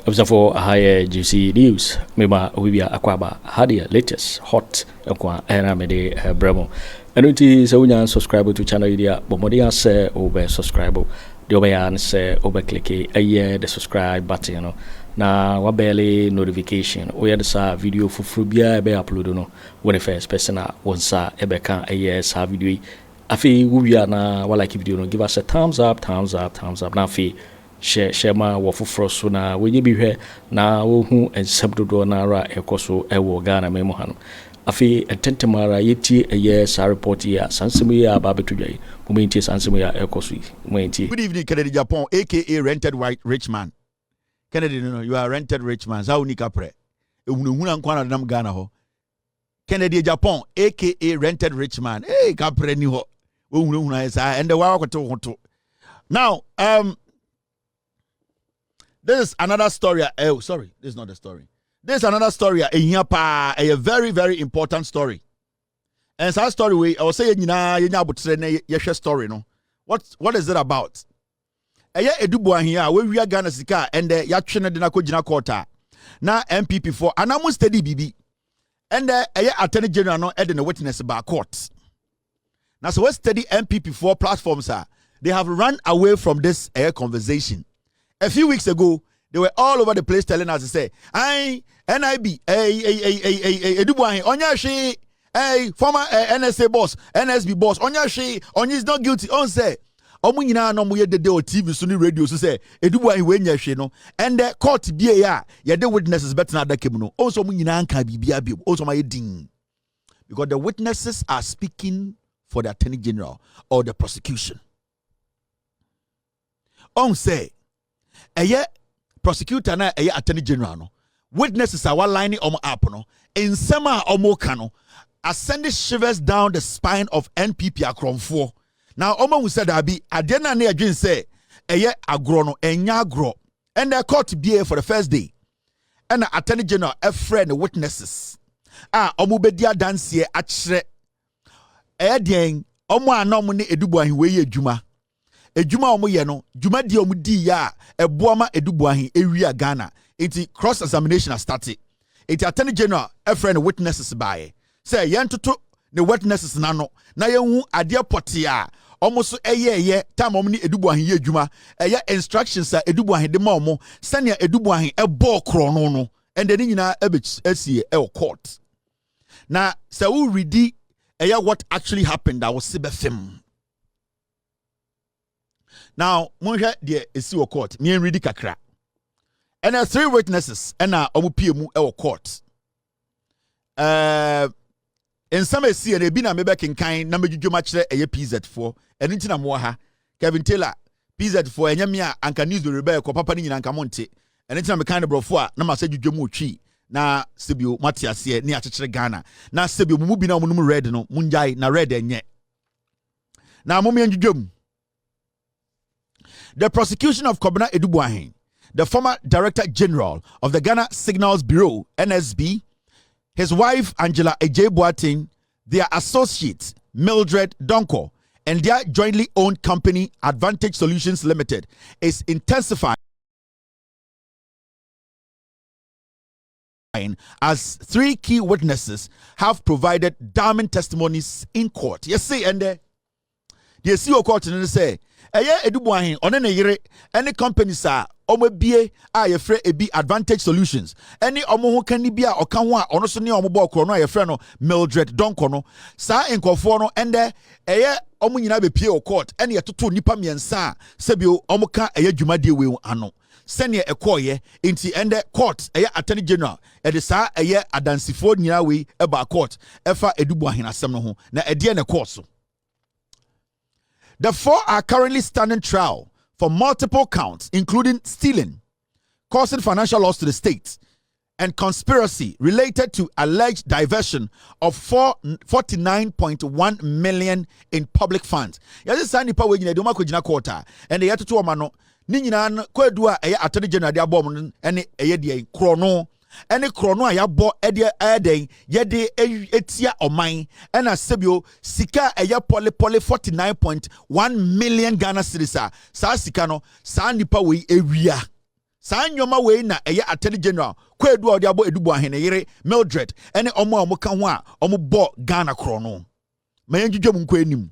for higher juicy news. Mema Bawumia Akwaba had the latest hot Aremeyaw Bremo. And it is a subscribe to channel idea, but Modia say over subscribe. The Obayan say over click the subscribe button. You know. Na wabele notification. We had a video for Frubia be upload no. When the first person was ebeka a video. Afi we are na like video no. Give us a thumbs up. Na fi share ma wofoforo so na we be hwe na wo hu ensabdodo na ra ekoso ewo Ghana memo hano afi ententemara yeti sa report ya sansemu ya babetudwai momenti sansemu ya ekoso momenti. Good evening, Kennedy Agyapong, aka rented white rich man. Kennedy, no, you are rented rich man. Za unika pre ehunahuna nkwana nam Ghana ho. Kennedy Agyapong, aka rented rich man. Hey, kapre ni ho wo hunahuna esa ende wa kwato hoto. Now this is another story. Oh, sorry, this is not the story. This is another story. A very, very important story. And that story, I will say, you story, no. What is it about? Edubuahene here, we are Ghana SH0CK, and Yachina Dinako Jina Kota. Now NPP for Anamu steady BB. And Attorney General no Eden a witness about court. Now, so what steady NPP for platforms are? They have run away from this conversation. A few weeks ago, they were all over the place telling us to say, NIB, Edubuahene, Onyashi, former NSA boss, NSB boss, Onyashi, Onyi is not guilty. On say, Omunyina no muye de TV, Suni radio, so say, Edubuahene wenyashi no, and the court be ya the witnesses better than that kemuno. Also, Munyina can be also my ding. Because the witnesses are speaking for the Attorney General or the prosecution. On say, prosecutor na Attorney General no witnesses are lining up no in sema kano ascending shivers down the spine of NPP akromfo. Now omo said abi adena na adwin say agro no enya agro and the court be for the first day and the Attorney General friend witnesses omo bedia dance akyere den omo anom ne Edubuahene we adwuma ejuma omo ye no juma di omo di ya eboama Edubuahene ewia Ghana enti cross examination has started enti Attorney General friend witnesses by say yentoto ne witnesses na no na yehu ade potia omo so eye time omo ni Edubuahene ye juma instructions Edubuahene de ma omo sania Edubuahene ebo kro no and then nyina esie court na say we ready what actually happened that was sibefim. Now, monja de esi court, me read kakra. And there 3 witnesses and omu court. In some see and be na mebe kinkan na mejuju machere PZ4 and ntina mo ha Kevin Taylor PZ4 enyamia anka news rebel ko papa ni nyina anka monte and ntina me kind brofo a na ma se juju mu twi na sebio matiase ne akekere Ghana na sebio mu bi na omu no red no munjai na red enye na mo me njujum. The prosecution of Kwabena Edubuahene, the former Director General of the Ghana Signals Bureau, NSB, his wife Angela Agyapong, their associate Mildred Donko, and their jointly owned company Advantage Solutions Limited is intensifying as 3 key witnesses have provided damning testimonies in court. Yes, see, and the CEO court and say, Edubuahene one ne yere any companies are omo bie ye frɛ ebi Advantage Solutions any omo ho kan bi a ɔka ho a ɔno so ne omo bɔ kro no ye frɛ no Mildred Donko no sa nkɔfo no ende omo nyina be pie o court ene yetoto nipa miensa sebio omo ka dwumadie we ano sɛnea ɛkɔɔyɛ nti ende court Attorney General ɛde saa adansifo nyina we ba court ɛfa Edubuahene asɛm no ho na ɛde ne court so. The 4 are currently standing trial for multiple counts, including stealing, causing financial loss to the state, and conspiracy related to alleged diversion of 49.1 million in public funds. Yes, Sandy Power in the Dumakujina quarter, and the Yato Mano, Nina Kodua, Attorney General Diabom, and a chrono. Any chrono ya bo edia eden yede etia omai and a sebio sika poly 49.1 million Ghana cedis sa sika no sa nipa we ewia saa nyoma we na eye Attorney General Kwedu Odiabo Edu Boahene yere Mildred ene omo a omo ka ho a omo bo Ghana kro no ma yenjudwam nkwa anim.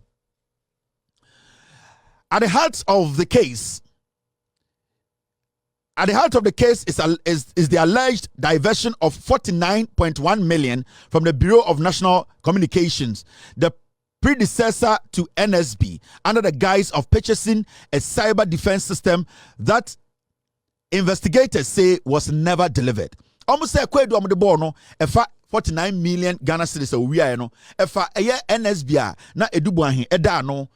At the heart of the case is the alleged diversion of 49.1 million from the Bureau of National Communications, the predecessor to NSB, under the guise of purchasing a cyber defense system that investigators say was never delivered. Almost say kwedu amde bo no efa 49 million Ghana cedis we are no efa eye NSB na Edu Boahene eda no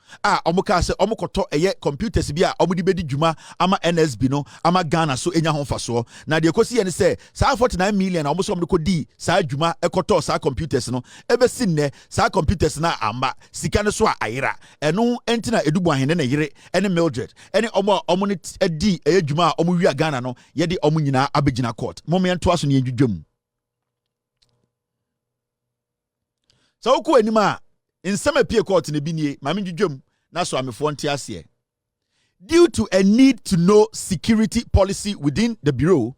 omuka se omukoto eye computers bi a omudi bedi dwuma ama NSB no ama Ghana so enya ho faso na de kosi ye ne se sa 49 million omuso omde kodi sa dwuma ekoto sa computers no ebesi ne sa computers na amba sika ne so a ayira eno entina Edu Boahene na yire ene Mildred ene omo ne edi eye dwuma a omu wi a Ghana no ye de omu nyina abegina court moment to aso ne yedwum. So ku anima in some appeal court in Ebinie, Mami Jum, Naso Amifontiasie. Due to a need to know security policy within the bureau,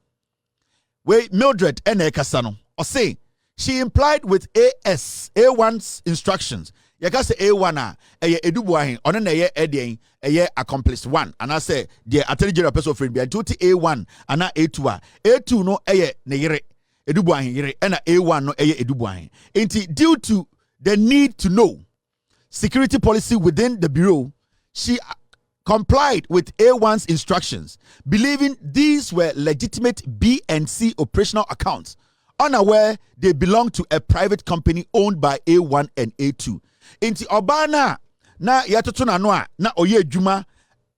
where Mildred Ene Kasano, or say she implied with A1's instructions. Yaka say A1 Edu Boahene, on an a accomplice one, and I say the Attorney General person friend be A1 and A2 A2 no neyere Edu Boahene yere and A1 no Edu Boahene. Inti due to the need to know security policy within the bureau, she complied with A1's instructions, believing these were legitimate B&C operational accounts, unaware they belonged to a private company owned by A1 and A2. Inti obana na yatotuna noa na oye juma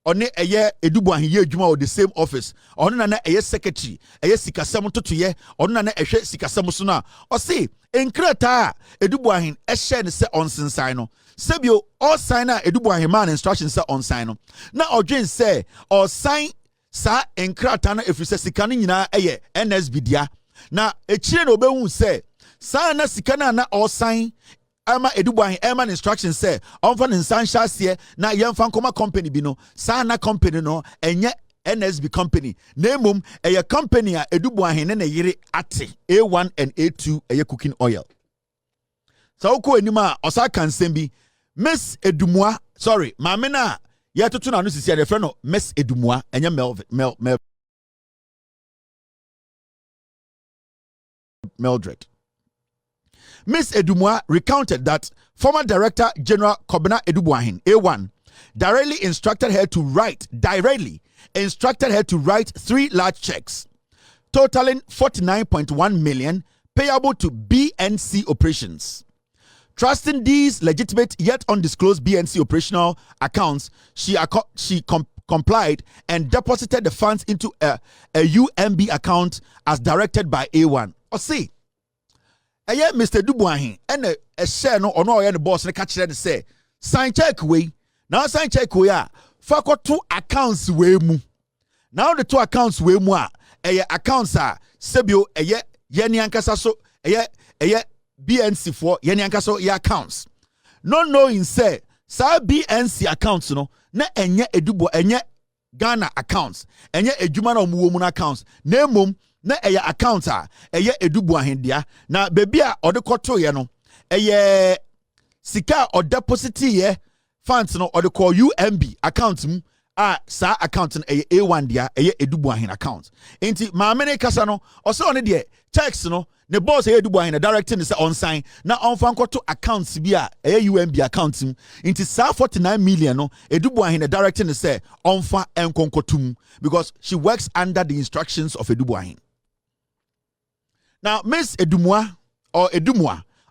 one eye Edu Boahene ye juma of the same office ono na eye secretary eye sikasem totoye ono na ehwe sikasem so na o se enkrata Edu Boahene ehye ne se onsensan no sebio all sign na Edu Boahene man instruction se onsign no na odwen se all sign sa enkrata na efrise sika no nyina eye NSB dia na echire na obehu se sa na sika na all sign ama Edu Boahene Eman instruction say onfa nsan hyasie na yemfa nkoma company bi no sa na company no enye NSB company nemum eye company a Edu Boahene na yire ate A1 and A2 eye cooking oil. So ko enima osa kansem bi Miss Edumua sorry maame na yetoto na no sisi de frɛ no Miss Edumua enye Mildred. Miss Edumua recounted that former Director General Kwabena Agyapong, A1, directly instructed her to write 3 large checks, totaling 49.1 million payable to B&C operations. Trusting these legitimate yet undisclosed B&C operational accounts, she complied and deposited the funds into a UMB account as directed by A1. Or see, Mr. Edu Boahene and a share no or no the boss and catch them say sign check way. Now sign check we are for 2 accounts we mu. Now the 2 accounts we mu accounts are sebio yeni ankasa so BNC for yeni ankasa so accounts. No knowing say sa BNC accounts no na enye Edubo enye Ghana accounts enye ejuma na omuwo accounts na emom na eye account a eye Edu Boahene dia na bebi a ode koto ye no eye sika o deposit ye funds no ode call UMB account mu a sa account no eye A1 dia eye Edu Boahene account enti maame ne kasa no o se one de checks no ne boss eye Edu Boahene directing say on sign na on fan koto accounts bi a eye UMB account mu enti sa 49 million no Edu Boahene directing say on fa enkonkotum because she works under the instructions of Edu Boahene. Now, Miss Edumua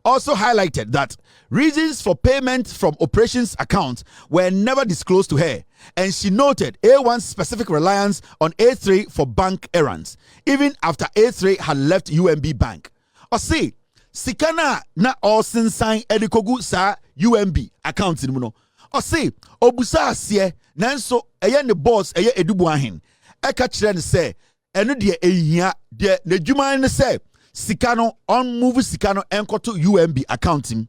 also highlighted that reasons for payment from operations accounts were never disclosed to her, and she noted A1's specific reliance on A3 for bank errands, even after A3 had left UMB Bank. Or say, Sikana na all sign edikogu sa UMB accounts in muno. Or say, Obusa asiye nanso eye ne boss eye Edu Boahene. Eka chire say, eno de ehia de ne dwuma ne say Sikano on move Sikano enkoto UMB accounting.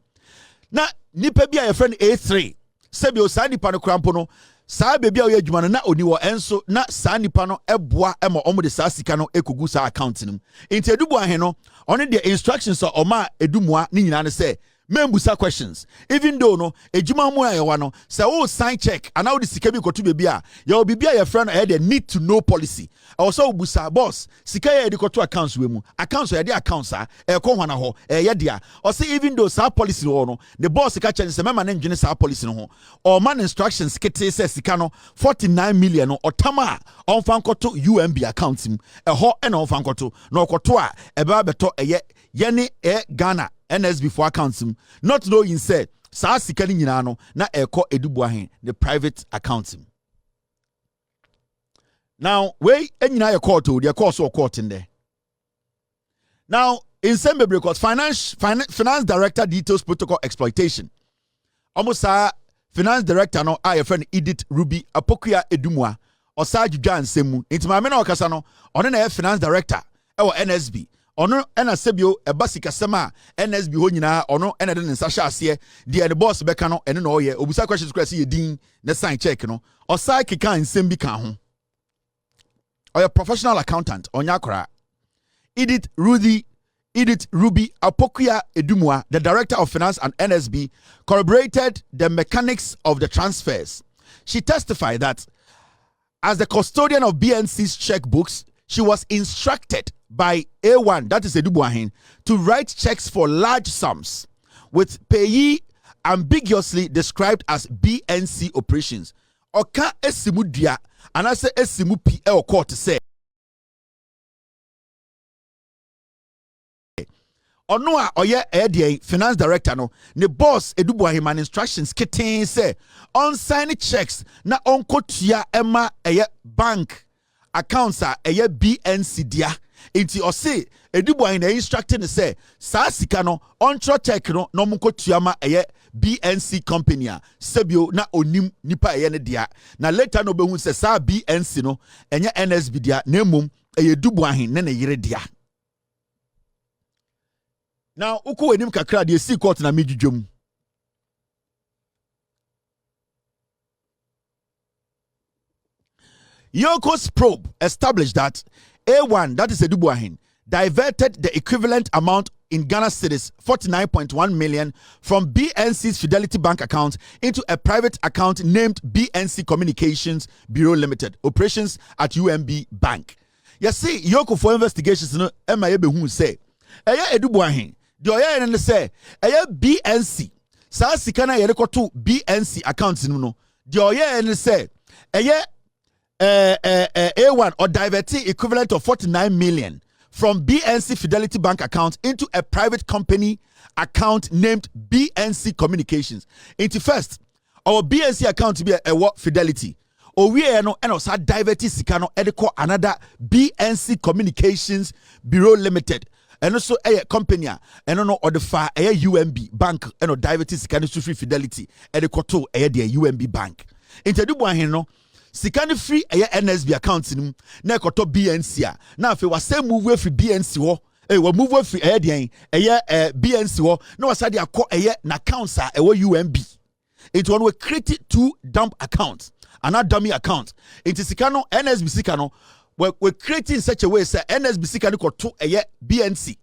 Na nipa bi a your friend A3 sebi osani nipa no krampo no saa baby a oyɛ adwuma no na oni wɔ enso na saa nipa no eboa ema ɔmo de saa sika no ekugu saa account nim nti edu Boahene no ɔne de instructions a ɔma edumua ne nyina ne sɛ membusa questions even though no ejuma mu ayewa no say o sign check and how the sika bi koto baby a your bibia your friend the need to know policy also busa boss sika ye de koto accounts we mu accounts ye de accounts a e ko hwana ho ye dia or say even though sa policy no the boss sika change say mema na ndwene sa policy no ho or man instructions kete say sika no 49 million no otama on fan koto UMB account mu e ho e na on fan koto no koto a e ba beto ye ne Ghana NSB for accounts him, not knowing said saa sika ni nyina no na eko edu Boahene the private accounts him. Now we enyina ye court o, the court so court in there. Now in Sembe because finance director details protocol exploitation. Almost finance director no a friend Edith Ruby Apokuya Edumwa or sa Jujan Semu into my men okasa no on na finance director or NSB. Ono ena sebio ebasika sema NSB ho nyina ono ena de nsa hya ase de the boss beka no ene no ye obusa questions kwase ye din na sign check no o sai keka nsem bi kan ho or a professional accountant onya kora Edith Ruby Apokuya Edumwa, the director of finance and NSB, corroborated the mechanics of the transfers. She testified that as the custodian of BNC's checkbooks, she was instructed by A1, that is Edu Boahene, to write checks for large sums, with payee ambiguously described as BNC operations. Oka esimu dia, and I say esimu PL court say. Onua oye edie finance director no ne boss Edu Boahene man instructions kitten say on sign checks na onkotua ema eye bank accounts are eye BNC dia. Inti ose Edu Boahene instructing say saa sika no ontro check no no munko tuama eye BNC company a sebio na onim nipa eye ne dia na later no behu say saa BNC no enye NSB dia na emom eye Edu Boahene ne yire dia. Now uko enim kakra de si court na medwudwom. Yoko's probe established that A1, that is Edu Boahene, diverted the equivalent amount in Ghana cedis 49.1 million from BNC's Fidelity Bank account into a private account named BNC Communications Bureau Limited, operations at UMB Bank. You see, Yoko for investigations no MIA who say, Edu Boahene, the oya say, BNC, sa sikana yereko to BNC accounts no, the oya say, A1 or diverting equivalent of 49 million from BNC Fidelity Bank account into a private company account named BNC Communications. Into first, our BNC account to be a what Fidelity. Or we are no and also diverting Sikano Edeko another BNC Communications Bureau Limited. And also a company and no or the far a UMB bank and no diverting Sikano to free Fidelity Edeko to a UMB bank. Into Edu Boahene no. Sikani free eye NSB account nim na ekoto BNC a na afi wase move free BNC ho we move free eye den eye BNC ho na wasade akọ eye na accounts a ewo UMB it one we create two dump accounts another dummy account it sika no NSB sika no we create in such a way say NSB sika no koto eye BNC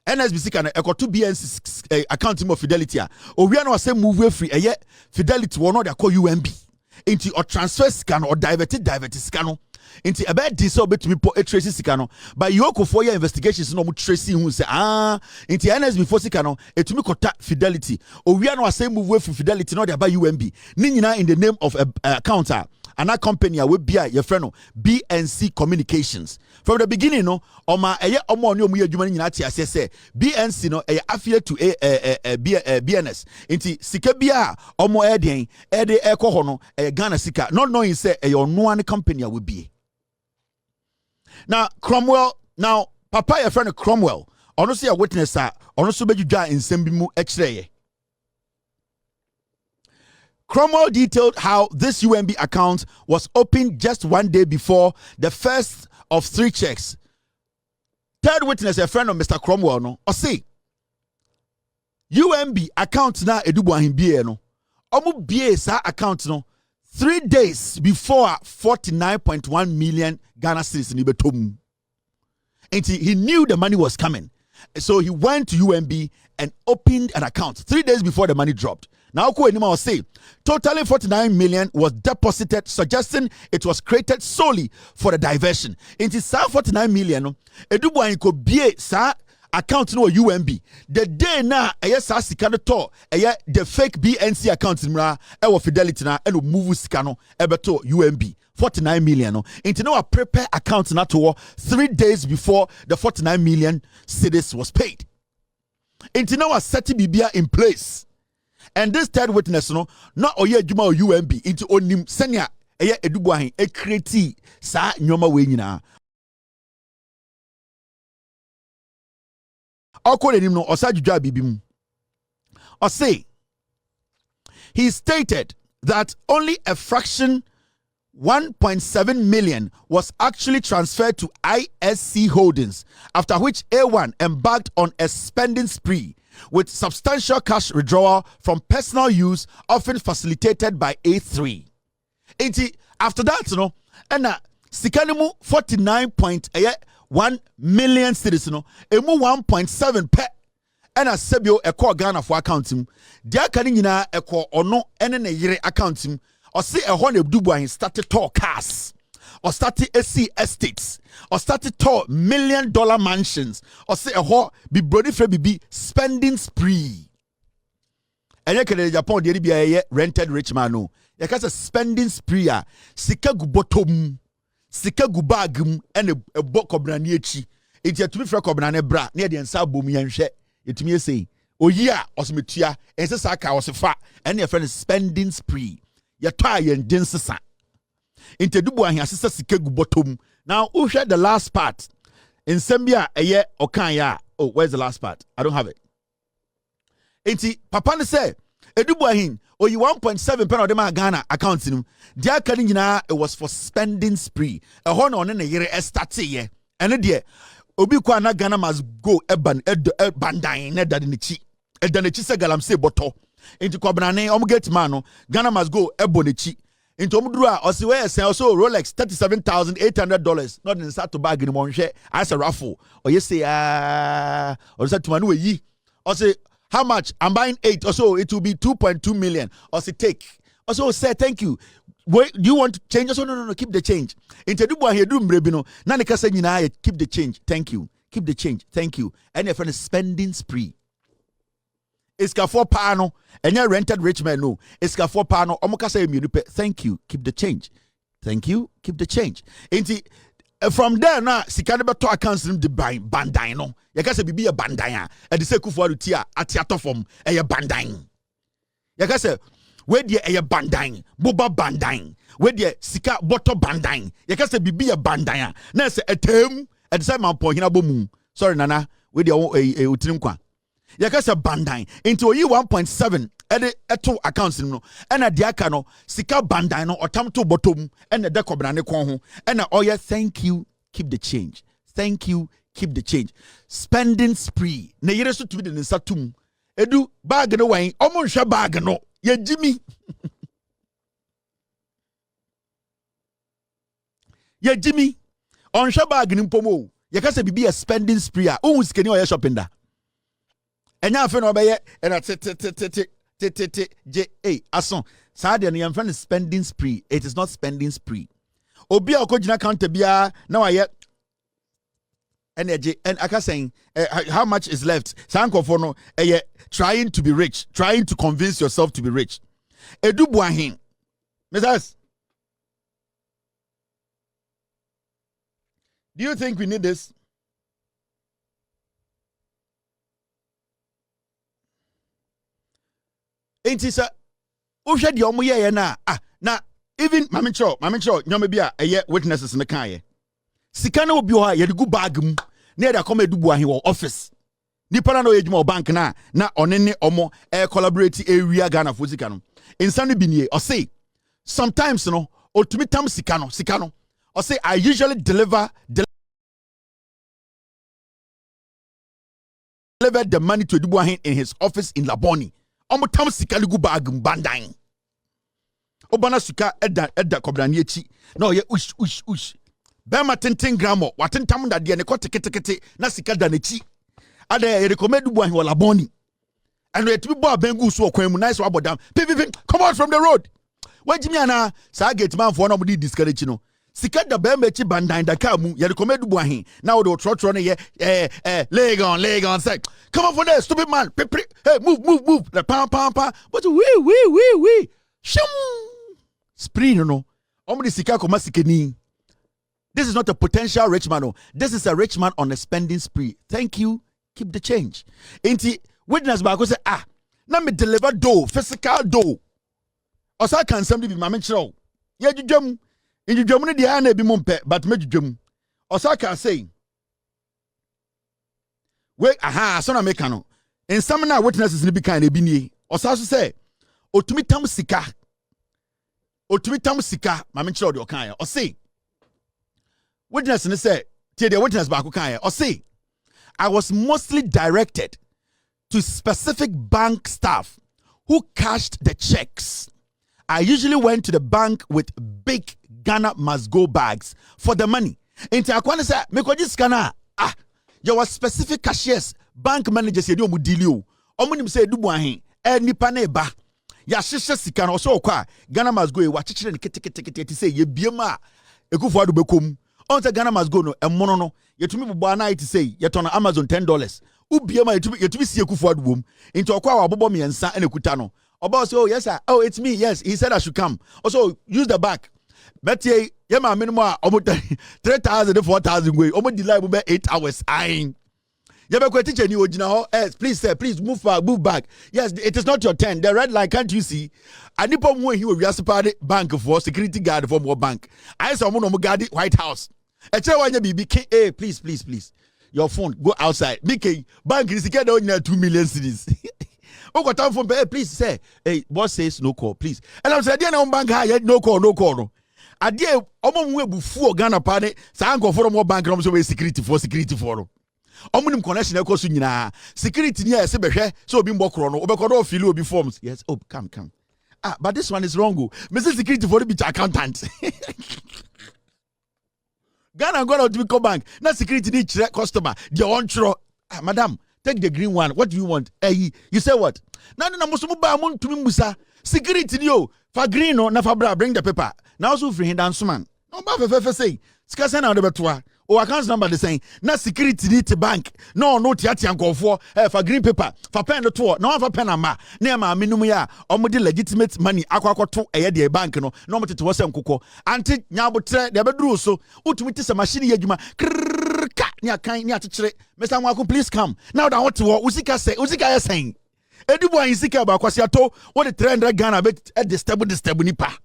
NSB sika no ekoto BNC account mo Fidelity a owi na wase move free eye Fidelity wo no de akọ UMB into or transfer scan or diverted scan into a bad diesel between a tracy scan by Yoko for your investigations no tracy who say into NSB for scan it to me contact Fidelity or we are no same move away from Fidelity not by UMB Nina in the name of a counter and that company will be your friend BNC Communications from the beginning no oma eye omo ni omu adwuma nyina tia say BNC no affiliate to BNS inti sika bia omo eden ede ekọ no Ghana sika not knowing say ono an company will be now Cromwell now papa your friend Cromwell ono say a witness ono so bedwudwa nsem bi mu ekireye. Cromwell detailed how this UMB account was opened just one day before the first of 3 checks. Third witness, a friend of Mr. Cromwell, no, or say UMB account na Edu Boahene bie no. Omu bie sa account no 3 days before 49.1 million Ghana cedis in Ibetom. And he knew the money was coming. So he went to UMB and opened an account 3 days before the money dropped. Now, will say, totally 49 million was deposited, suggesting it was created solely for the diversion. Into 49 million, Edubu could be account no UMB. The day na SH0CK to the fake BNC account mra Fidelity na and move sika no ebeto UMB 49 million no. Into now prepare account na to 3 days before the 49 million cedis was paid. Into now set bibia in place. And this third witness no not oye juma or UMB into onim senya Edubu ahin create sa nyoma we nyina. He stated that only a fraction 1.7 million was actually transferred to ISC Holdings, after which A1 embarked on a spending spree with substantial cash withdrawal from personal use, often facilitated by A3. After that, you know, and Sikanimu 49.1 million cedis no emu 1.7 pe and a sebio eko Ghana for account him dia kan nyina eko ono ene ne yere account him or say a hon Edubu ahin started tall cars or started AC estates or started tall $1 million mansions or say a ho be brody fe bibi spending spree enye Kennedy Agyapong de bia rented rich man no ye ka say spending spree a sika gu bottom sika gu bagum ene ebo Kwabena ni echi enti atumi fra Kwabena ne bra na de nsa bom yanhwe etumi esei oyi a osmetua ense saka osefa ene ye friend spending spree ye toa ye ndin sesa enti Edubu ahin asesa sika gu bottom. Now who share the last part in Sambia eye okan ya. Oh, where's the last part? I don't have it. Enti papa ne say Edubu ahin oyi 1.7 pen of the Ghana account him. Dia kani nyina it was for spending spree. A ho no ne yere estati ye. Ene de obi kwa na Ghana must go bandan ne dade ne chi. Eda ne chi se galamsey boto. Into Kwabena ne get man no Ghana must go ebo ne chi. Into omduru a osi we say also Rolex $37,800 not in start to bag in monhwe as a raffle. Or you say or say to manu yi. Or say how much? I'm buying 8 or so. It will be 2.2 million. Or say take. Also say thank you. Wait, do you want to change? Also no, keep the change. Into Edubu ahin do mrebino. Na ne kasa nyina keep the change. Thank you. Keep the change. Thank you. And your friend is spending spree. Iska for pano. And you rented rich man no. Iska for pano. Omokasa emiunupe. Thank you. Keep the change. Thank you. Keep the change. Into from there now, Sikane beto accounts him the bandan no. Yaka se bibi a bandan e de se Akufo Addo tia ati atofom e ye bandan. Yaka se we de e ye bandan, boba bandan. We de sika boto bandan. Yaka se bibi a bandan na se etem e de se manpo hina bomu. Sorry nana, we de utirim kwa. Yaka se bandan into oyi 1.7 ede eto accounts no ena de aka no sika bandan no otam to bottom ena de Kwabena ne kon ho ena oye thank you keep the change. Thank you keep the change. Spending spree. Ne yere so to be the nsatum. Edu bag no wan. Omo nhwe bag no. Ye Jimmy. Ye Jimmy. On nhwe bag ni mpomo. Ye ka se bibi a spending spree a. Ohun sikeni o ye shopping da. Enya afa no obeye na j ason. Sa de no yem friend spending spree. It is not spending spree. Obi a okojina counter bia na wa ye energy and I can saying how much is left. Sanko for no trying to be rich, trying to convince yourself to be rich. Edubu ahin. Mrs. Do you think we need this? Ain't it sir? Usha di omo ye na na even mamicho nyome bia witnesses me kan ye. Sika na obi ho a ye de gu bag mu na ye da come Edubu ahin wo office nipa na oyejuma o bank na onene omo collaborate area Ghana for sika no insane bi nie o say sometimes no otumi tam sika no o say I usually deliver the money to Edubu ahin in his office in Laboni omo tam sika gu bag mu bandan obana sika edda kobrani echi na oye ush bema tenten gramo watentam da de ne ko tekete na sika da n'echi ada ye recommend bu ahi wala boni and we to be bo bengu so okwan mu nice wabodam come out from the road wajimi ana sa gate man for no mo di discourage no sika da bema echi bandan da ka mu ye recommend bu ahi na wo do trotro ne ye leg on say come on for there stupid man hey move the pam but we shum spree no omudi sika koma sikeni. This is not a potential rich man. No. This is a rich man on a spending spree. Thank you. Keep the change. Inti witness back say na me deliver dough, physical dough. Osa can somebody be my mention. Yeah, you jum. In you jum the ane be mumpe, but me jum. Osa can say. Wait, so na make no. In some na witnesses ni be kind be ni. Osa say, otumi tam sika. My mention the kind. Or say. Witness and say, the witness back or say, I was mostly directed to specific bank staff who cashed the checks. I usually went to the bank with big Ghana must go bags for the money. Into Akwana say, me ko this Ghana there was specific cashiers, bank managers ye do mu deal. Omunim say du buahin nipa na ba. Ya hyehyɛ sika no so kwa Ghana must go e wa kyekere ne ketekete say ye biema Akufo Addo bekom. On the Ghana must go no emono no yetumi bubo na it say yeton Amazon $10 ubiema yetumi see Akufo Addo wom into okwa wa bobo miensa ene kuta no oba say oh yes sir oh it's me yes he said I should come also use the back but ye ma minimum omo 3,000 4,000 way omo delay bo 8 hours ayin ye be ko teacher ni ogina ho yes please sir please move back yes it is not your turn the red line can't you see anipo mu ehi we asipade bank for security guard for more bank I say omo no guard White House echere wanya bibi please your phone go outside BK bank is get on 2 million cedis o time phone hey please say hey boss says no call please and I'm say dey na bank ha no call no ade omo mu ebufu Ghana pa ne sa anko for more bank no so we security for no omunim connection e koso nyina security ni ese behwe so obi mbokro no obekodo feel obi forms yes oh come but this one is wrong go Mr. Security for the accountant Ghana go to the bank na security need customer they want throw madam take the green one what do you want you say what na musumu ba mun tumi musa security ni o fa green no na fa bra bring the paper na also free dance man no ba fe say sika say na de betoa o account number the saying na security need to bank no tiatia nkofo for green paper for pen to no for pen ama na ma minum ya omudi legitimate money akwakoto de bank no no motete wo se nkokọ anti nyabotre de beduru so utumi ti se machine ye adwuma ka ni akan ni atechere Mr. Kwaku please come now that what wo usika ya saying edibu an sika ba kwasi ato what the 300 Ghana be the stable nipa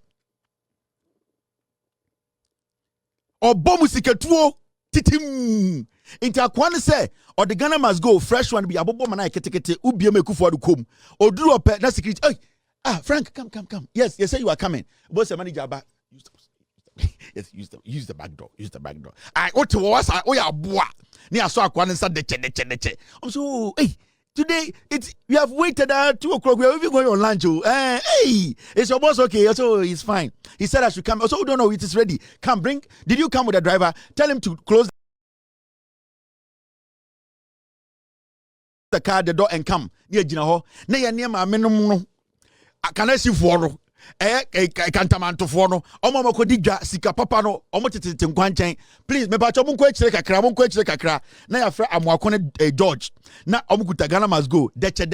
obo musiketuo titim into Akwana say or the Ghana must go fresh one be abobo mana ketekete ubiema Akufo Addo kom oduru ope na security Frank come yes say you are coming boss manager ba yes use the back door what was ya boa ni aso Akwana nsa deche I'm so hey today we have waited at 2 o'clock. We are even going on lunch. Hey, is your boss okay? So he's fine. He said I should come. Also, don't know it is ready. Come, bring. Did you come with the driver? Tell him to close the car, the door, and come. Near Jinaho. Near my minimum. Can I see for kantamanto for no omo kodija sika papa no omo tete nkwanchen please me ba cho monko echire kakra na ya fra amwakone George na omo kuta Ghana must go deche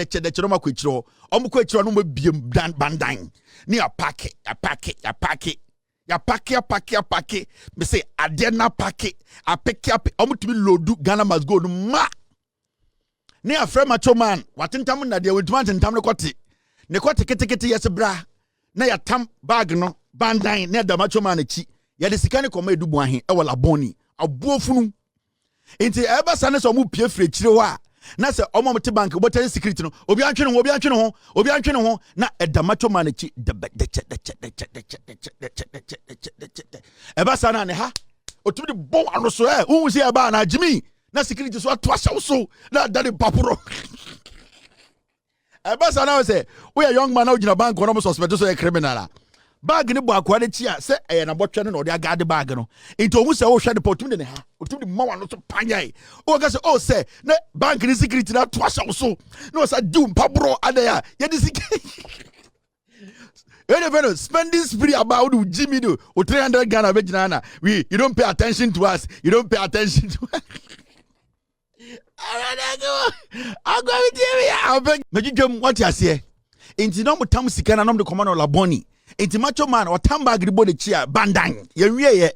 no mako echiro omo ko echiro no mo biem bandan ni ya pack me say adena pack a pick up omo timi lodu Ghana must go no ma ni ya fra macho man watentam na de wetuma tentam ne kote ketekete yes bra na ya tam bag no bandan na da macho man chi ya de sika ne koma edu Boahene e wala boni abuofunu enti eba sane so mu pie fre chire ho a na se omo mte bank botere secret no obi antwe no ho na e da macho man chi de eba sane ne ha otumi de bon ano so hu si eba na Jimmy na secret so ato ashaw so na da de papuro Abasa now say, we a young man out in a bank on almost suspect so a criminal. bag ni Boakye de chia se na botwe no de agade bag no into ohu se wo hwe de potum de ne ha otum de mawa no so panyai o ga se o se na bank ni security na to asha so no sa du mpabro adaya ye de security spending spree about Jimmy do 300 Ghana vegina we you don't pay attention to us you don't pay attention to us I go with you I beg me what you say inti no mutam sika na no de command laboni inti macho man o tamba agribo de chia bandan ye wie ye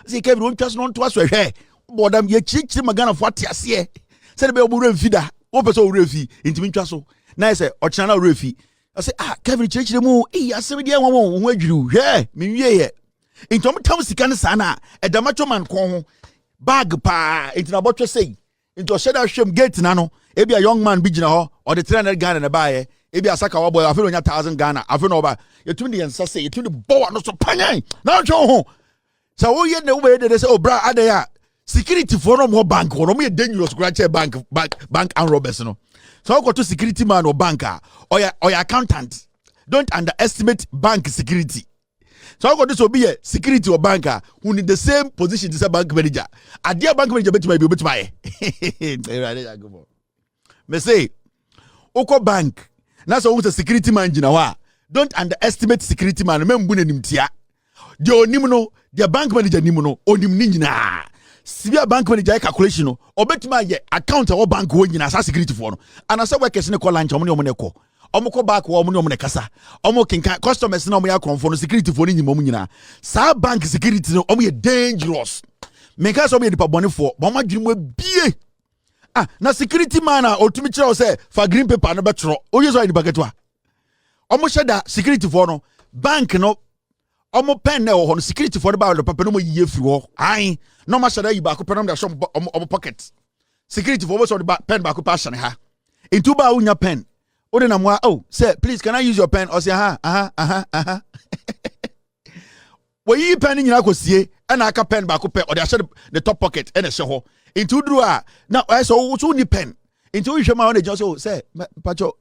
se ke bi won twaso no to aso hwe bodam ye chichi magana fo atiase se de be oburu mfida wo pese oburu fi inti mi twaso na se o chana na oburu fi I say Kevin chichi mu asem de won ho adwuru hwe mi wie ye inti o mutam sika ne sana e da macho man kon ho bag pa inti na botwe sei inti o sheda hwem gate na no e bi a young man bi gina ho or the 300 Ghana na baaye ebi asaka wa boy afero nya 1000 Ghana afero oba yetumi de yensa se yetumi de bowa no so panyan na hwe ho sa wo ye ne wo be de say oh bra adaya security for no more bank no me dangerous scratch bank and robbers no so go to security man or banker or your accountant don't underestimate bank security so go to so be a security or banker who need the same position as a bank manager adia bank manager betima me say oko bank na so who's a security man jina wa don't underestimate security man membu na nimtia de onim no de bank manager nim no onim ni nyina sibia bank manager calculation no obetima ye account a bank wo nyina sa security for no ana say workers ne call lunch omo ne ko omo ko back wo omo ne kasa omo kinka customers na omo ya konfo no security for ni nyimo nyina sa bank security no omo ye dangerous meka so omo ye dipa bone for bo ma dwumu bie na security man otumi kire o say for green paper no betro o yeso ani bagetwa omo sheda security for no bank no omo pen na ho no security for the ba the paper no mo yiye firi ho ai no ma sheda yi ba ko pen no da shop omo pocket security for so the pen ba ko pa shane ha into ba unya pen o de na mo oh say please can I use your pen o say wo yi pen nyina ko sie na aka pen ba ko pe o de shade the top pocket na she ho into drawer now I saw so ni pen into you my on just say pacho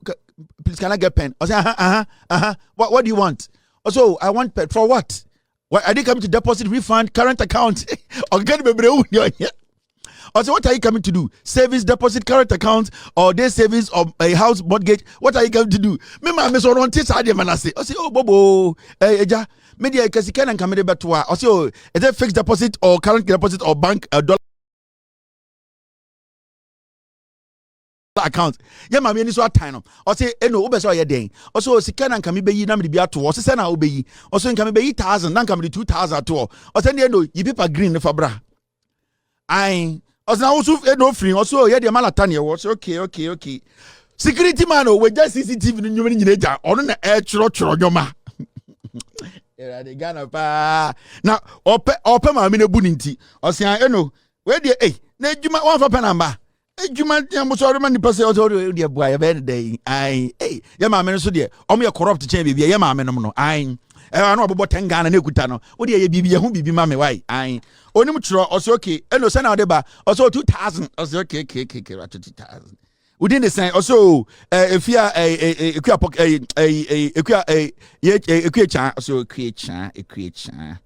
please can I get pen I say what do you want also I want pen for what are they coming to deposit refund current account or get me also what are you coming to do savings deposit current account or day savings or a house mortgage what are you going to do me ma me so run teach ade man say I say oh bobo eja media kasi kan come dey beto I say oh is it fixed deposit or current deposit or bank dollar account ye ma me ni so atan no o say eno wo be so ye den o so sika na nka me beyi na me bi ato o se na wo beyi o so nka me beyi 1000 na nka me 2000 to o say ne no yi paper green ne fa bra ai o say na wo so eno free o so ye de malata ne wo so okay security man o we just CCTV no nyum ni nyina ja ono na e choro nyoma era de Ghana pa na ope ma me ne bu ni nti o say eno we de na adwuma won fa pa namba ejuma tiambo so man nipa o de bua ye be dey ai ye ma me so de omo ye corrupt chen bibia ye ma me no ai no obobo 10 Ghana na ekuta no wo de ye bibia hu bibi ma me wai ai onim chiro o so okay eno se na o de ba o so 2000 o so okay 2000 within the same also efia ekua chan so ekua chan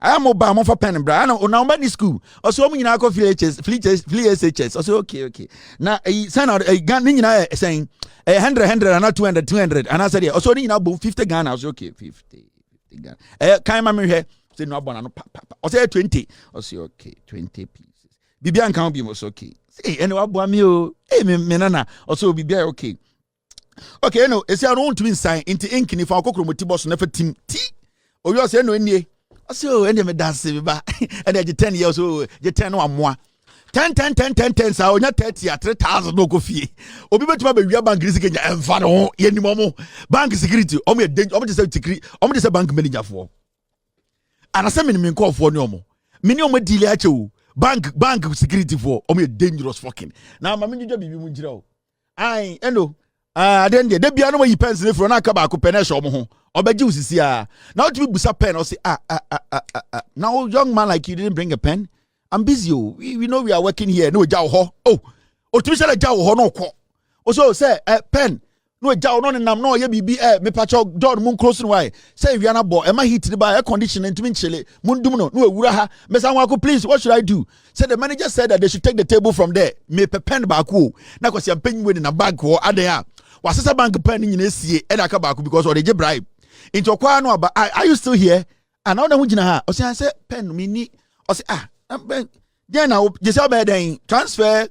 I am mobile mo for pen bra na una mba ni school also mo nyina ko flee SH also okay na sign out gan ni nyina saying 100 and 200 and I said also ni nyina bo 50 Ghana also okay 50 Ghana kan ma me hwe say no abona no also 20 also okay 20 pieces bibia kan bi mo so okay say ene wa bo ami o me nana also bibia okay no esi I don't win sign into ink ni fa kokoro moti boss na fa tim ti o yo say no enie so ende me dance be ba ende je 10 years so je 10 no amoa 10 sa onya 30 ya 3000 no go fie obi betuma be wia bank security enfa no ye ni momo bank security omo ye omo je say security omo je say bank manager for anase me ni call for ni omo me ni omo deal ache o bank security for omo ye dangerous fucking na ma me njujo bibi mu njira o ai endo then de bia no yi pens ne fro na aka ba ko penesha omo ho obeji usisi now to be busa pen or say now young man like you didn't bring a pen I'm busy we know we are working here no jaw ho to be say jaw ho no ko also say pen no jaw no nam no ye bibi me pacho door mun close no why say we na bo e ma heat the by air condition ntimi nchele mun dum no ewura ha me say wanko please what should I do? Say the manager said that they should take the table from there me pen back wo na kwasi ampanyi we na bank wo adan a wasesa bank pen nyina sie e na aka back because or dey bribe into kwa no aba are you still here and now na hu gina ha o say pen me ni o say then now you say about transfer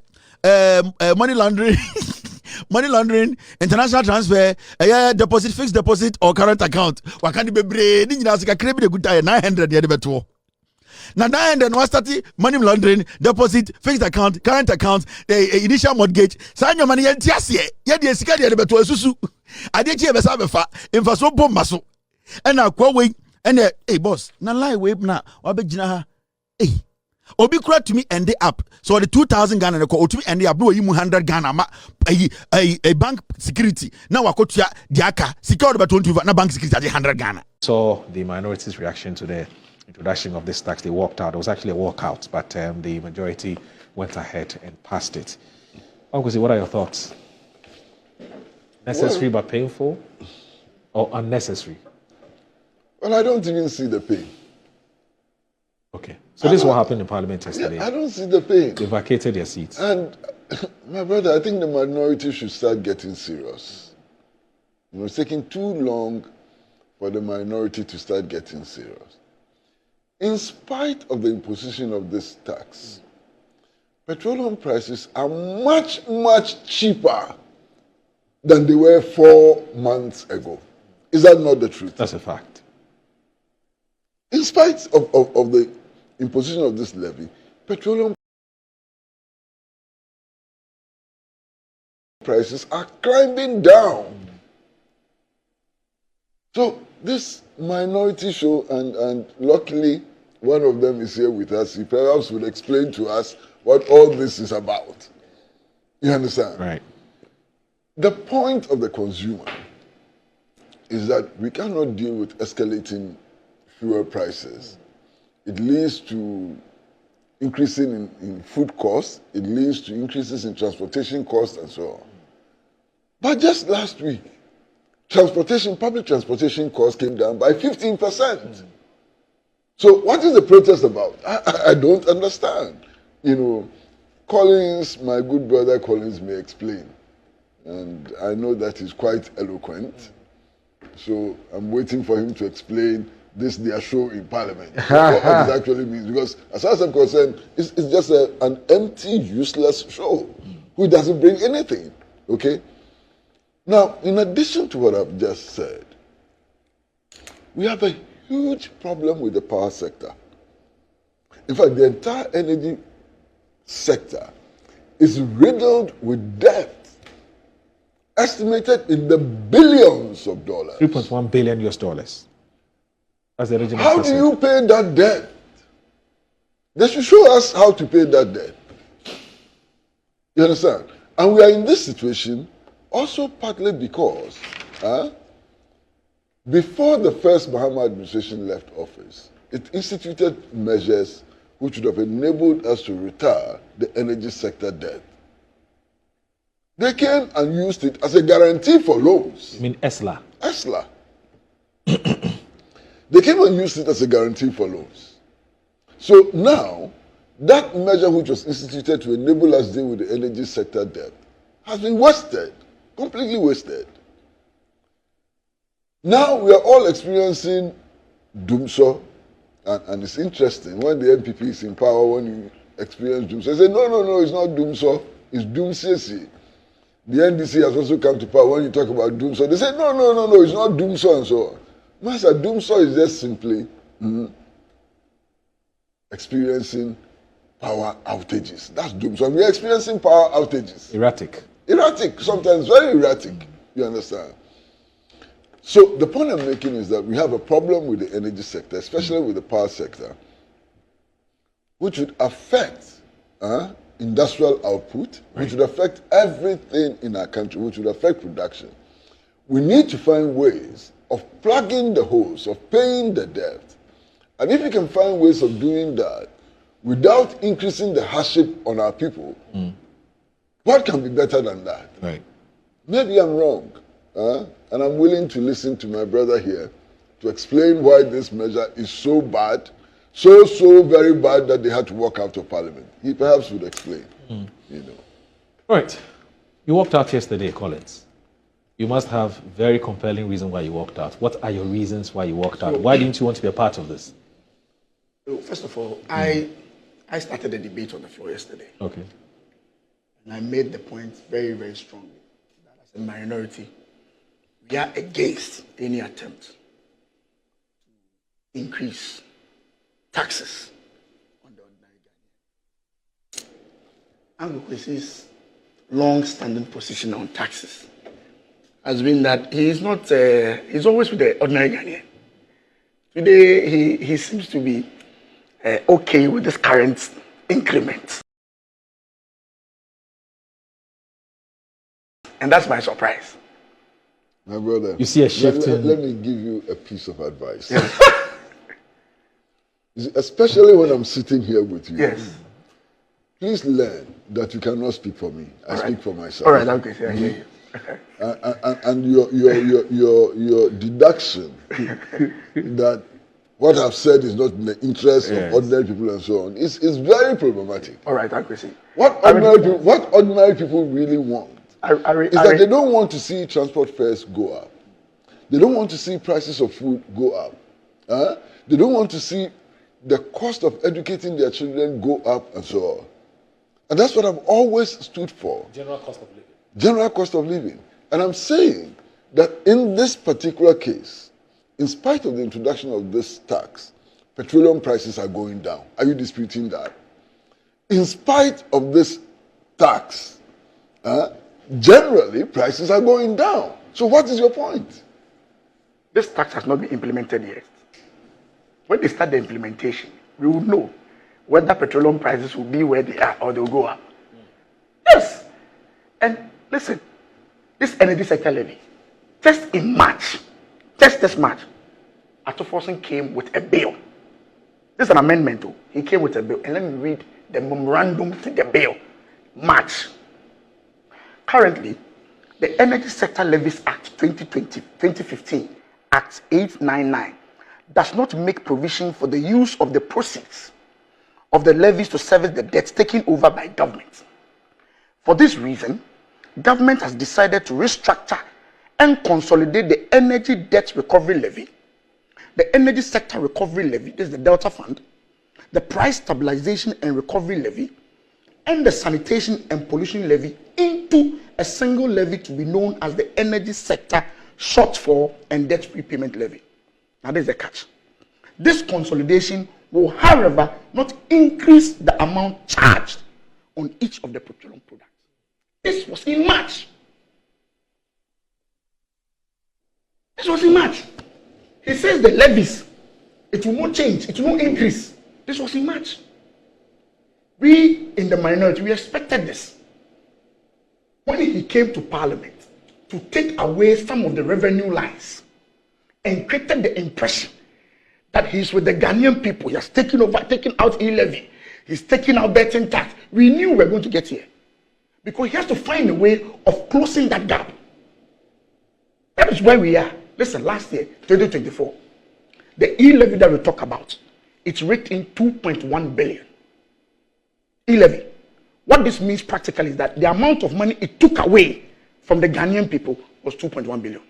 money laundering money laundering, international transfer, deposit, fixed deposit, or current account. What can be brain? You know, a credit a good time 900 year better. Now 900 was starting money laundering, deposit, fixed account, current account, initial mortgage. Sign your money and just ye. Yet the secret year better susu. I did hear the so bomb muscle. And now Huawei and hey boss, na lie wave na obejina hey. Obi kura to me end it up. So the 2,000 Ghana ko to me end it up. No, you 100 Ghana ma a bank security. Now I got the aka secured by 20 na bank security 100 Ghana. So the minorities' reaction to the introduction of this tax, they walked out. It was actually a walkout, but the majority went ahead and passed it. Uncle, what are your thoughts? Necessary but painful, or unnecessary? Well, I don't even see the pain. Okay. So this is what happened in Parliament yesterday. Yeah, I don't see the pain. They vacated their seats. And my brother, I think the minority should start getting serious. You know, it's taking too long for the minority to start getting serious. In spite of the imposition of this tax, petroleum prices are much, much cheaper than they were 4 months ago. Is that not the truth? That's a fact. In spite of the imposition of this levy, petroleum prices are climbing down. So this minority show, and luckily one of them is here with us, he perhaps will explain to us what all this is about. You understand? Right. The point of the consumer is that we cannot deal with escalating fuel prices. It leads to increasing in food costs. It leads to increases in transportation costs and so on. But just last week, public transportation costs came down by 15%. So what is the protest about? I don't understand. You know, Collins, my good brother Collins may explain. And I know that he's quite eloquent. So I'm waiting for him to explain this their show in Parliament. What it actually means. Because as far as I'm concerned, it's just an empty, useless show which doesn't bring anything. Okay? Now, in addition to what I've just said, we have a huge problem with the power sector. In fact, the entire energy sector is riddled with debt, estimated in the billions of dollars. 3.1 billion US dollars. That's the original. How do you pay that debt? They should show us how to pay that debt. You understand? And we are in this situation also partly because before the first Mahama administration left office, it instituted measures which would have enabled us to retire the energy sector debt. They came and used it as a guarantee for loans. You mean ESLA? ESLA. They came and used it as a guarantee for loans. So now, that measure which was instituted to enable us to deal with the energy sector debt has been wasted, completely wasted. Now we are all experiencing doomsday, and it's interesting when the NPP is in power, when you experience doomsday, they say, no, it's not doomsday, it's doomsday. The NDC has also come to power. When you talk about doomsday, they say, no, it's not doomsday and so on. Master, doomsday is just simply experiencing power outages. That's doomsday. We are experiencing power outages. Erratic, sometimes very erratic. You understand? So the point I'm making is that we have a problem with the energy sector, especially with the power sector, which would affect industrial output, which would affect everything in our country, which would affect production. We need to find ways of plugging the holes, of paying the debt. And if we can find ways of doing that without increasing the hardship on our people, what can be better than that? Right. Maybe I'm wrong. And I'm willing to listen to my brother here to explain why this measure is so bad, so very bad that they had to walk out of Parliament. He perhaps would explain, you know. Right. You walked out yesterday, Collins. You must have very compelling reason why you walked out. What are your reasons why you walked out? Why didn't you want to be a part of this? First of all, I started a debate on the floor yesterday. Okay. And I made the point very, very strongly that as a minority, we are against any attempt to increase taxes on the ordinary Ghanaian. Anglo-Kwesi's long-standing position on taxes has been that he is not, he's always with the ordinary Ghanaian. Today, he seems to be okay with this current increment. And that's my surprise. My brother, you see a shift let me give you a piece of advice. Yes. Especially when I'm sitting here with you. Yes. Please learn that you cannot speak for me. I speak for myself. All right, okay, I hear you. And your deduction that what I've said is not in the interest of ordinary people and so on is very problematic. All right, I see. What ordinary people really want is that they don't want to see transport fares go up. They don't want to see prices of food go up. They don't want to see the cost of educating their children go up and so on. And that's what I've always stood for. General cost of living. General cost of living. And I'm saying that in this particular case, in spite of the introduction of this tax, petroleum prices are going down. Are you disputing that? In spite of this tax, generally prices are going down. So what is your point? This tax has not been implemented yet. When they start the implementation, we will know whether petroleum prices will be where they are or they'll go up. Yes. And listen, this energy sector levy, just in March, just this March, Ato Forson came with a bill. This is an amendment too. He came with a bill. And let me read the memorandum to the bill. March. Currently, the Energy Sector Levies Act 2015, Act 899, does not make provision for the use of the proceeds of the levies to service the debts taken over by government. For this reason, government has decided to restructure and consolidate the Energy Debt Recovery Levy, the Energy Sector Recovery Levy, this is the Delta Fund, the Price Stabilization and Recovery Levy, and the Sanitation and Pollution Levy into a single levy to be known as the Energy Sector Shortfall and Debt Repayment Levy. Now, there's a catch. This consolidation will, however, not increase the amount charged on each of the petroleum products. This was in March. This was in March. He says the levies, it will not change, it will not increase. This was in March. We in the minority, we expected this. When he came to Parliament to take away some of the revenue lines and created the impression that he's with the Ghanaian people, he has taken out e-levy, he's taking out betting tax. We knew we were going to get here because he has to find a way of closing that gap. That is where we are. Listen, last year, 2024, the e-levy that we talk about, it's raked in 2.1 billion. E-levy. What this means practically is that the amount of money it took away from the Ghanaian people was 2.1 billion.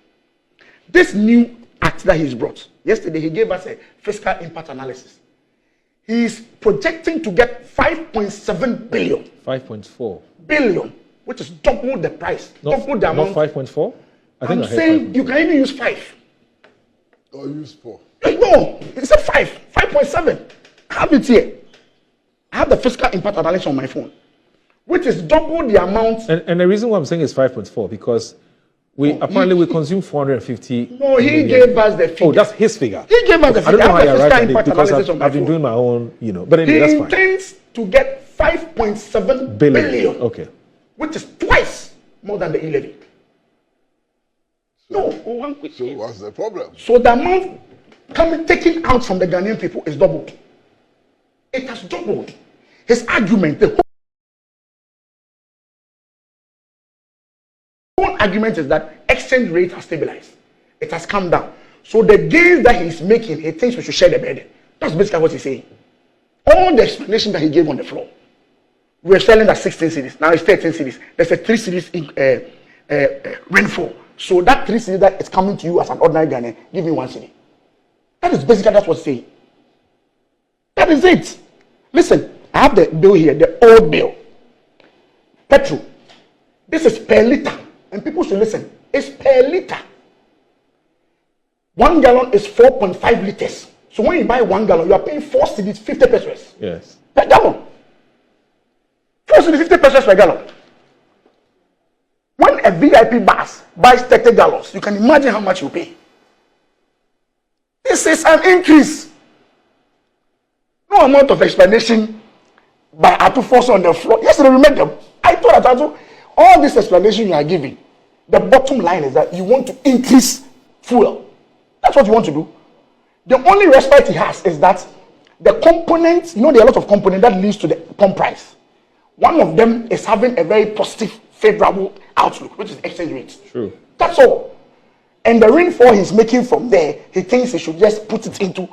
This new act that he's brought, yesterday he gave us a fiscal impact analysis. He's projecting to get 5.7 billion. 5.4 billion, which is double the price, double the amount. Not 5.4? I'm saying you can even use 5. Or use 4. No, it's a 5.7. I have it here. I have the fiscal impact analysis on my phone, which is double the amount. And the reason why I'm saying it's 5.4 because we consume 450. No, he gave us the figure. Oh, that's his figure. He gave us the figure. I don't know how you arrived at it because I've been doing my own, But anyway, that's fine. He intends to get 5.7 billion. Okay. Which is twice more than the e-levy. So what's the problem? So the amount taken out from the Ghanaian people is doubled. It has doubled. His argument, the whole argument is that exchange rate has stabilized. It has come down. So the gains that he's making, he thinks we should share the burden. That's basically what he's saying. All the explanation that he gave on the floor. We were selling at 16 cities. Now it's 13 cities. There's a 3 cities in rainfall. So that 3 cities that is coming to you as an ordinary Ghanaian, give me 1 city. That is basically that's what he's saying. That is it. Listen, I have the bill here, the old bill. Petrol. This is per liter. And people should listen. It's per liter. 1 gallon is 4.5 liters. So when you buy 1 gallon, you are paying 4 cedis, 50 pesos. Yes. Per gallon. 4 cedis, 50 pesos per gallon. When a VIP bus buys 30 gallons, you can imagine how much you pay. This is an increase. No amount of explanation by Ato Forson on the floor. Yesterday we met them. I told Ato, all this explanation you are giving, the bottom line is that you want to increase fuel. That's what you want to do. The only respite he has is that the components, there are a lot of components that leads to the pump price. One of them is having a very positive, favorable outlook, which is exchange rate. True. That's all. And the rainfall he's making from there, he thinks he should just put it into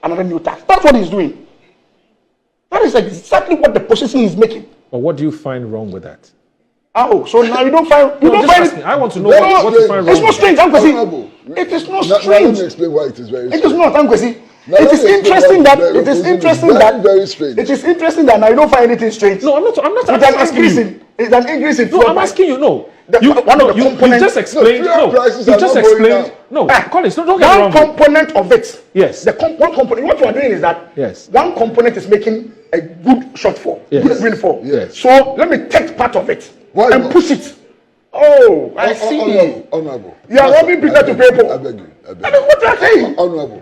another new tax. That's what he's doing. That is exactly what the position he's making. But what do you find wrong with that? Oh, so now you don't find it. I want to know what you find wrong. It's not strange, Ankwesi. It is not strange. Let me explain why it is very strange. It is not, Ankwesi. It is interesting that very strange. It is interesting that now you don't find anything strange. No, I'm not asking you. It's an increase in. No, I'm asking you. No, you just explained. Collins, don't get wrong. One component of it. Yes. One component. What you are doing is that. Yes. One component is making a good shortfall, good rainfall. Yes. So let me take part of it and push it. Oh, I see. Honorable. You are robbing Peter to pay Paul. I beg you. That is what you are saying. Honorable.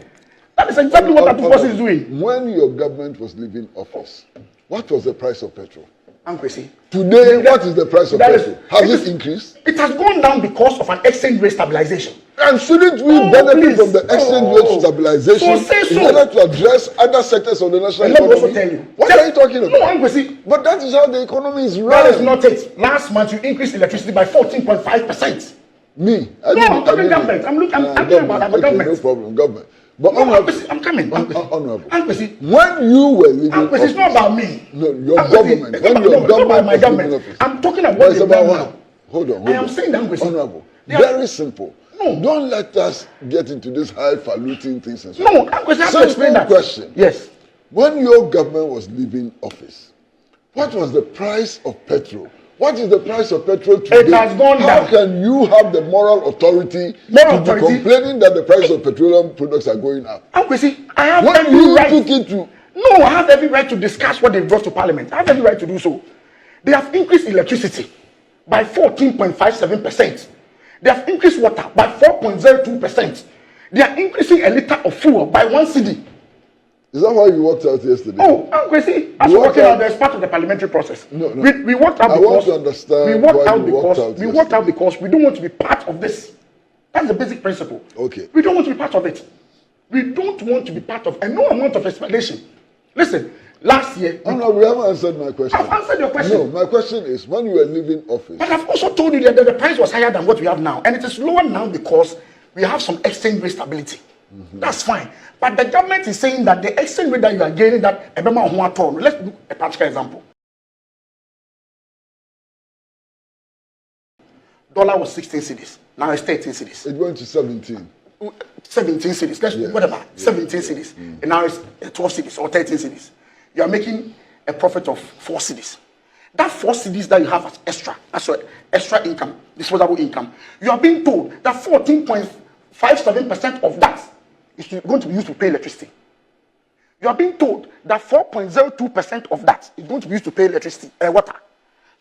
That is exactly what Ato Forson is doing. When your government was leaving office, what was the price of petrol? Ankwesi. Today, what is the price of petrol? Has it increased? It has gone down because of an exchange rate stabilization. And shouldn't we benefit from the exchange rate stabilization in order to address other sectors of the national economy? Let me also tell you. What are you talking about? No, Ankwesi. But that is how the economy is run. That is not it. Last month you increased electricity by 14.5%. Me? I'm talking government. I'm talking about government. No problem, government. But I'm coming. Honorable. Ankwesi. When you were leaving office, it's not about me. No, your government. When your government was leaving office. I'm talking about the government. Hold on. I am saying that, Ankwesi. Honorable. Very simple. No. Don't let us get into this highfalutin things and so on. No, Ankwesi, I have to explain that. Question. Yes. When your government was leaving office, what was the price of petrol? What is the price of petrol today? It has gone down. How can you have the moral authority to be complaining that the price of petroleum products are going up? Ankwesi, I have when every you right. Took it to... No, I have every right to discuss what they brought to Parliament. I have every right to do so. They have increased electricity by 14.57%. They have increased water by 4.02%. They are increasing a liter of fuel by 1 cedi. Is that why you walked out yesterday? Oh, Ankwesi, as we're working out, there's part of the parliamentary process. No. We walked out because... I want to understand we walked out because we don't want to be part of this. That's the basic principle. Okay. We don't want to be part of it. We don't want to be part of... And no amount of explanation. Listen, last year... No, we haven't answered my question. I've answered your question. No, my question is, when you were leaving office... But I've also told you that the price was higher than what we have now. And it is lower now because we have some exchange rate stability. Mm-hmm. That's fine. But the government is saying that the exchange rate that you are getting, that let's do a practical example. Dollar was 16 cedis. Now it's 13 cedis. It went to 17. 17 cedis. Let's do whatever. 17 cedis. And now it's 12 cedis or 13 cedis. You are making a profit of 4 cedis. That 4 cedis that you have as extra income, disposable income, you are being told that 14.57% of that is going to be used to pay electricity. You are being told that 4.02% of that is going to be used to pay electricity, water.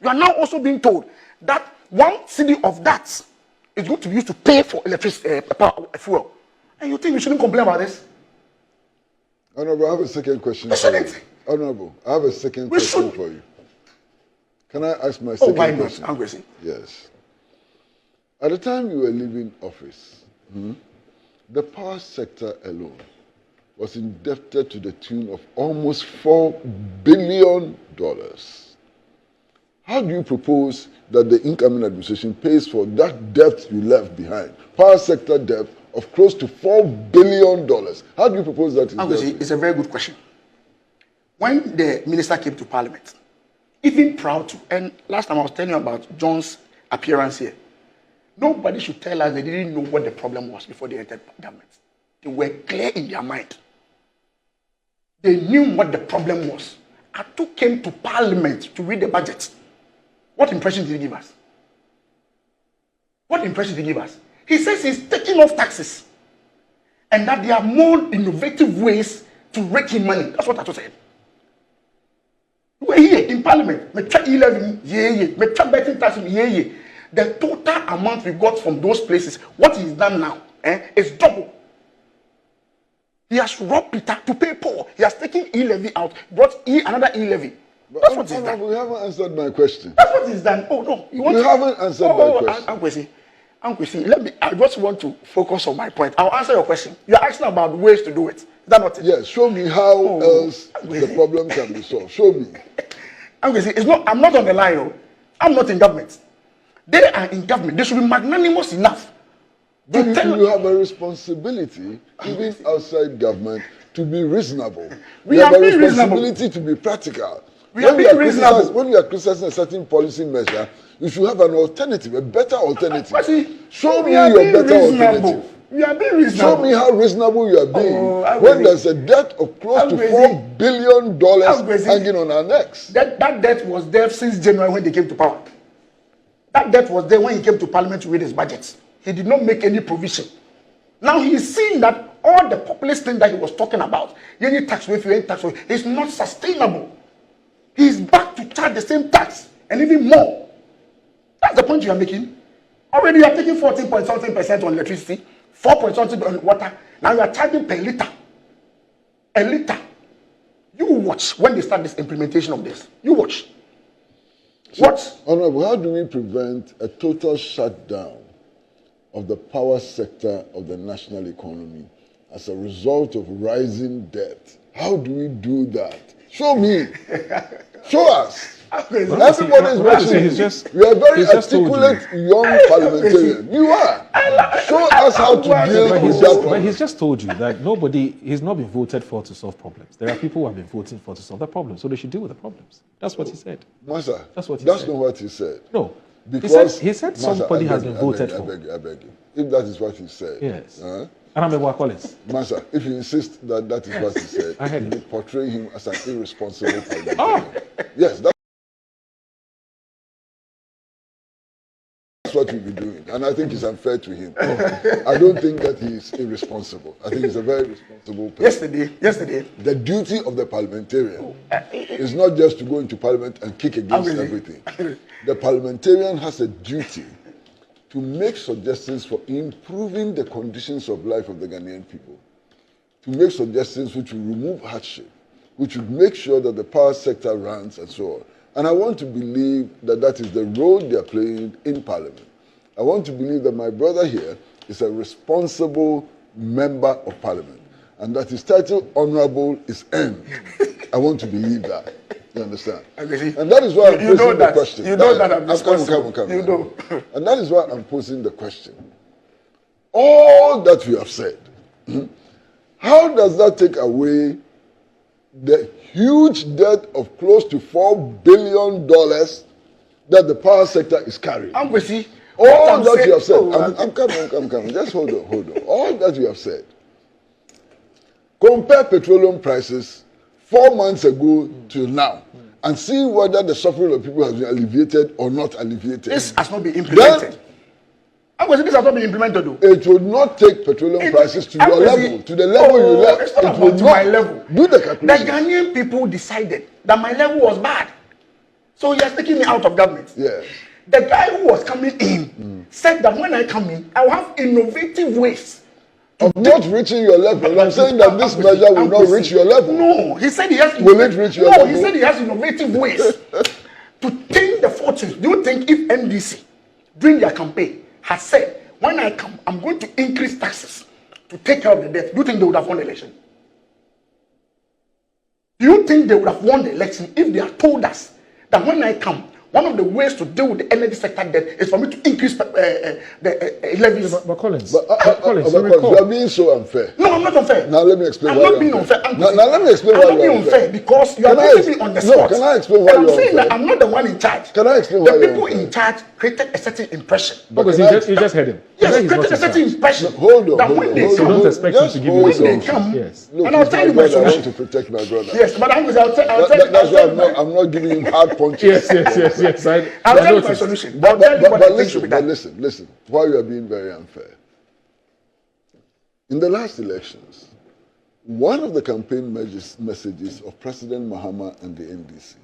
You are now also being told that 1 cedi of that is going to be used to pay for electricity, fuel. And you think we shouldn't complain about this? Honorable, I have a second question. Honorable, I have a second question for you. Can I ask my second question? Ankwesi. Yes. At the time you were leaving office, the power sector alone was indebted to the tune of almost $4 billion. how do you propose that the incoming administration pays for that debt you left behind? Power sector debt of close to $4 billion. How do you propose that? It's a very good question. When the minister came to Parliament, even proud to, and last time I was telling you about John's appearance here, nobody should tell us they didn't know what the problem was before they entered government. They were clear in their mind. They knew what the problem was. Ato came to Parliament to read the budget. What impression did he give us? What impression did he give us? He says he's taking off taxes and that there are more innovative ways to rake in money. That's what Ato said. We're here in Parliament. We try 11, we try betting taxes, the total amount we got from those places, what he's done now, is double. He has robbed Peter to pay Paul. He has taken e-levy out, brought another e-levy. That's what he's done. You haven't answered my question. That's what he's done. Oh no, you haven't answered my question. Uncle, I just want to focus on my point. I'll answer your question. You're asking about ways to do it. Is that not it? Yes. Show me how else the problem can be solved. Show me. Uncle, it's not. I'm not on the line. Oh. I'm not in government. They are in government. They should be magnanimous enough. But you have a responsibility, even outside government, to be reasonable. We have a being responsibility to be practical. When we are criticizing a certain policy measure, you should have an alternative, a better alternative. Show me your better alternative. We are being reasonable. Show me how reasonable you are being when there's a debt of close to $4 billion hanging on our necks. That debt was there since January when they came to power. That debt was there when he came to Parliament to read his budgets. He did not make any provision. Now he is seeing that all the populist thing that he was talking about, any tax with you, any tax with you, is not sustainable. He is back to charge the same tax and even more. That's the point you are making. Already you are taking 14.something% on electricity, 4.something on water. Now you are charging per liter. A liter. You watch when they start this implementation of this. You watch. What? Honorable, how do we prevent a total shutdown of the power sector of the national economy as a result of rising debt? How do we do that? Show me. Show us. Everybody is watching. You are very articulate young parliamentarian. You are. Show us how to deal with that problem. But he's just told you that he's not been voted for to solve problems. There are people who have been voting for to solve the problems, so they should deal with the problems. That's what he said. Master, that's what he said. That's not what he said. No. Because he said somebody has been voted for. I beg you. If that is what he said. Yes. Aremeyaw Anas. Master, if you insist that that is what he said, you portray him as an irresponsible parliamentarian. Yes, that's what you'll be doing. And I think it's unfair to him. I don't think that he's irresponsible. I think he's a very responsible person. Yesterday. The duty of the parliamentarian is not just to go into parliament and kick against everything. The parliamentarian has a duty to make suggestions for improving the conditions of life of the Ghanaian people, to make suggestions which will remove hardship, which would make sure that the power sector runs and so on. And I want to believe that that is the role they are playing in Parliament. I want to believe that my brother here is a responsible member of Parliament and that his title honorable is earned. I want to believe that. You understand? And that is why I'm posing the question. You know that I'm responsible. You know. And that is why I'm posing the question. All that you have said, how does that take away the huge debt of close to $4 billion that the power sector is carrying? I'm with you. All that you have said. I'm coming. Just hold on. All that you have said. Compare petroleum prices 4 months ago till now and see whether the suffering of people has been alleviated or not alleviated. This has not been implemented. This has not been implemented. It will not take petroleum prices to your level, to the level you left. It's not about my level. Do the calculation. The Ghanaian people decided that my level was bad. So he has taken me out of government. Yeah. The guy who was coming in said that when I come in, I will have innovative ways of not reaching your level. I'm saying that this measure will not reach your level. No, he said he has. Will it reach your level? No, he said he has innovative ways to change the fortunes. Do you think if NDC during their campaign had said, when I come, I'm going to increase taxes to take care of the debt, do you think they would have won the election? Do you think they would have won the election if they had told us that when I come, One of the ways to deal with the energy sector debt is for me to increase the levies. But Collins, you are being so unfair. No, I'm not unfair. Now let me explain I'm why not being unfair. Now let me explain why I'm not being unfair because you are putting me on the spot. Can I explain why I'm you're saying unfair? that I'm not the one in charge. Can I explain why the you're people unfair? in charge created a certain impression. Because you just heard him. Yes, created a certain impression. Hold on. So don't expect him to give you when they come, yes. Look, and I'll tell you my I want solution. to protect my brother. Yes, but I'll tell That's why you. I'm not giving him hard punches. Yes. I'll tell you my solution. I'll tell you what I think should be done. Listen. Why you are being very unfair? In the last elections, one of the campaign messages of President Mahama and the NDC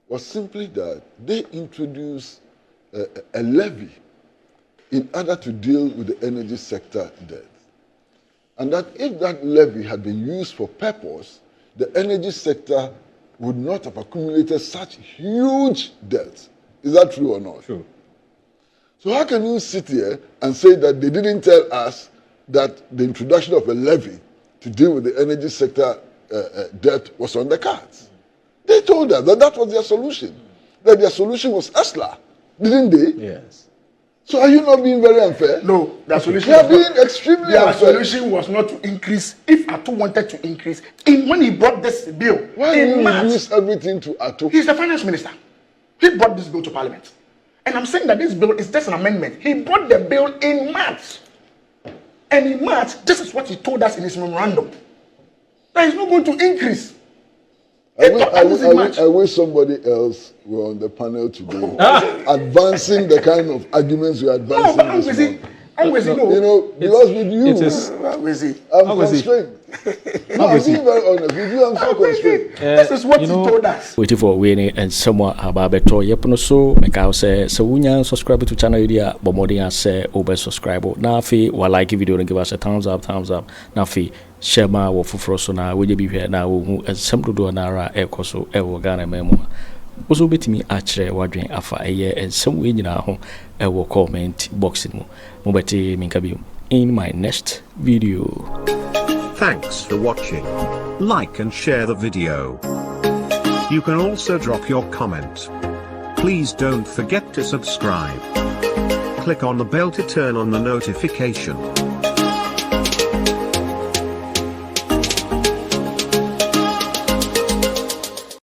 was simply that they introduced a levy in order to deal with the energy sector debt. And that if that levy had been used for purpose, the energy sector would not have accumulated such huge debt. Is that true or not? True. So how can you sit here and say that they didn't tell us that the introduction of a levy to deal with the energy sector debt was on the cards? They told us that was their solution. That their solution was ESLA, didn't they? Yes. So are you not being very unfair? No, their solution. They are being extremely their unfair. solution was not to increase. If Ato wanted to increase, when he brought this bill, Why do you reduce everything to Ato? He's the finance minister. He brought this bill to Parliament. And I'm saying that this bill is just an amendment. He brought the bill in March. And in March, this is what he told us in his memorandum. That he's not going to increase. I wish somebody else were on the panel today advancing the kind of arguments you're advancing. No, I'm busy. Because with you, I'm constrained. No, I'm being very honest with you. I'm so constrained. This is what he told us. Waiting for winning and someone about better. Yep, so make I say so. When you subscribe to channel, idea, but more than say over subscribe. Now, if while like video and give us a thumbs up. Now, share my work for Froso. Now, we be here now. And some to do an hour. Ekoso, Ghana memo. Also, bet me otchere wadwen afa eye and some way nyina ho ewo comment box mu. Mo beti minkabi in my next video. Thanks for watching. Like and share the video. You can also drop your comment. Please don't forget to subscribe. Click on the bell to turn on the notification.